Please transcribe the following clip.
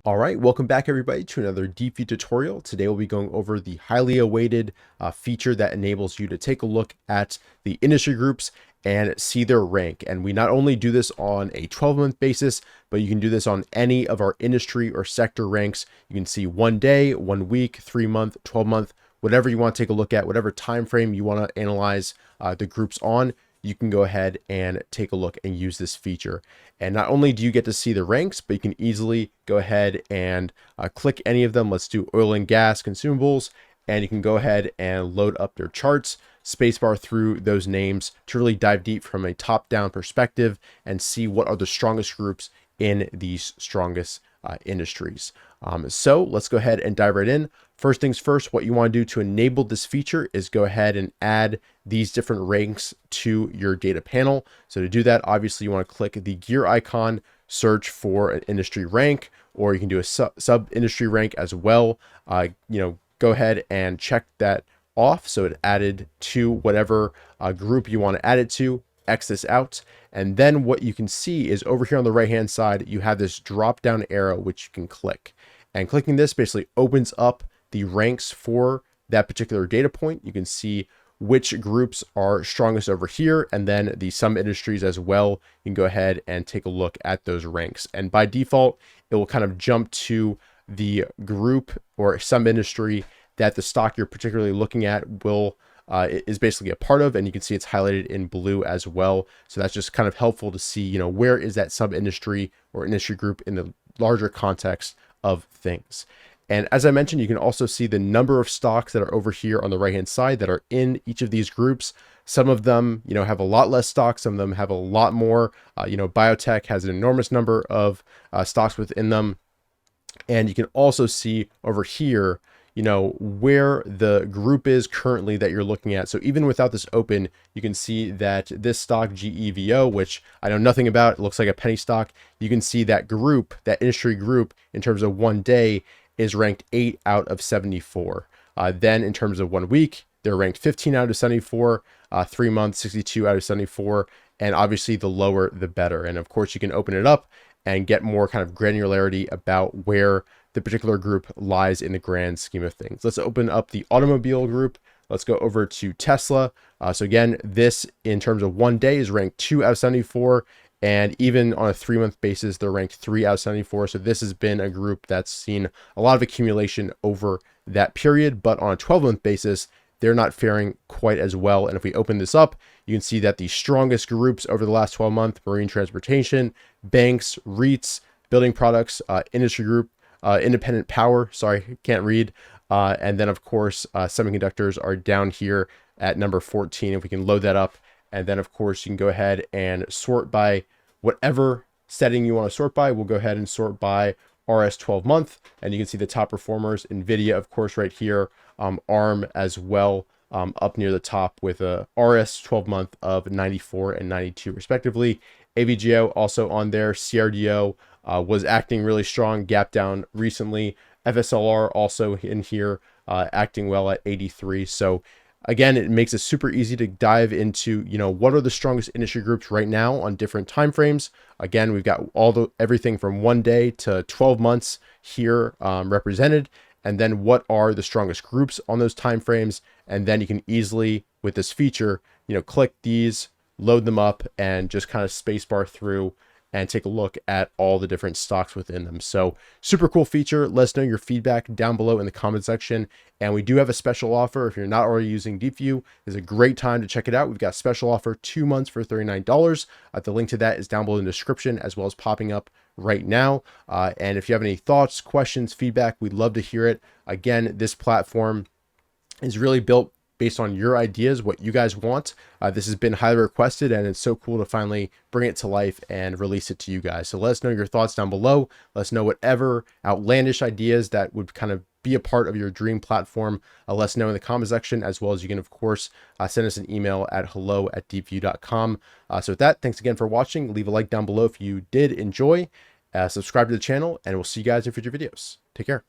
All right, welcome back everybody to another Deepvue tutorial. Today we'll be going over the highly awaited feature that enables you to take a look at the industry groups and see their rank. And we not only do this on a 12-month basis, but you can do this on any of our industry or sector ranks. You can see 1 day, 1 week, 3-month, 12-month, whatever you want to take a look at, whatever time frame you want to analyze the groups on. You can go ahead and take a look and use this feature. And not only do you get to see the ranks, but you can easily go ahead and click any of them. Let's do oil and gas consumables, and you can go ahead and load up their charts, spacebar through those names to really dive deep from a top-down perspective and see what are the strongest groups in these strongest industries. So let's go ahead and dive right in. First things first, what you want to do to enable this feature is go ahead and add these different ranks to your data panel. So to do that, obviously you want to click the gear icon, search for an industry rank, or you can do a sub industry rank as well. Go ahead and check that off so it added to whatever group you want to add it to. X this out, and then what you can see is over here on the right hand side you have this drop down arrow which you can click, and clicking this basically opens up the ranks for that particular data point. You can see which groups are strongest over here, and then the some industries as well. You can go ahead and take a look at those ranks, and by default it will kind of jump to the group or some industry that the stock you're particularly looking at will is basically a part of, and you can see it's highlighted in blue as well. So that's just kind of helpful to see, where is that sub industry or industry group in the larger context of things. And as I mentioned, you can also see the number of stocks that are over here on the right hand side that are in each of these groups. Some of them, have a lot less stocks. Some of them have a lot more. Biotech has an enormous number of stocks within them. And you can also see over here, where the group is currently that you're looking at. So even without this open, you can see that this stock GEVO, which I know nothing about, it looks like a penny stock. You can see that group, that industry group in terms of 1 day is ranked 8 out of 74. Then in terms of 1 week, they're ranked 15 out of 74, 3 months, 62 out of 74. And obviously the lower, the better. And of course you can open it up and get more kind of granularity about where the particular group lies in the grand scheme of things. Let's open up the automobile group. Let's go over to Tesla. So again, this in terms of 1 day is ranked 2 out of 74. And even on a 3-month basis, they're ranked 3 out of 74. So this has been a group that's seen a lot of accumulation over that period. But on a 12-month basis, they're not faring quite as well. And if we open this up, you can see that the strongest groups over the last 12 months, marine transportation, banks, REITs, building products, industry group, independent power, sorry, can't read. And then of course, semiconductors are down here at number 14. If we can load that up. And then of course you can go ahead and sort by whatever setting you want to sort by. We'll go ahead and sort by RS 12 month, and you can see the top performers, Nvidia, of course, right here, ARM as well, up near the top with a RS 12 month of 94 and 92 respectively. AVGO also on there. CRDO was acting really strong, gap down recently. FSLR also in here, acting well at 83. So again, it makes it super easy to dive into, what are the strongest industry groups right now on different time frames. Again, we've got everything from 1 day to 12 months here represented. And then what are the strongest groups on those time frames? And then you can easily, with this feature, click these, load them up, and just kind of spacebar through and take a look at all the different stocks within them. So super cool feature. Let us know your feedback down below in the comment section. And we do have a special offer. If you're not already using Deepvue, it's a great time to check it out. We've got a special offer, 2 months for $39. The link to that is down below in the description, as well as popping up right now. And if you have any thoughts, questions, feedback, we'd love to hear it. Again, this platform is really built based on your ideas, what you guys want. This has been highly requested, and it's so cool to finally bring it to life and release it to you guys. So let us know your thoughts down below. Let us know whatever outlandish ideas that would kind of be a part of your dream platform. Let us know in the comment section, as well as you can, of course, send us an email at hello@deepvue.com. So with that, thanks again for watching. Leave a like down below if you did enjoy. Subscribe to the channel, and we'll see you guys in future videos. Take care.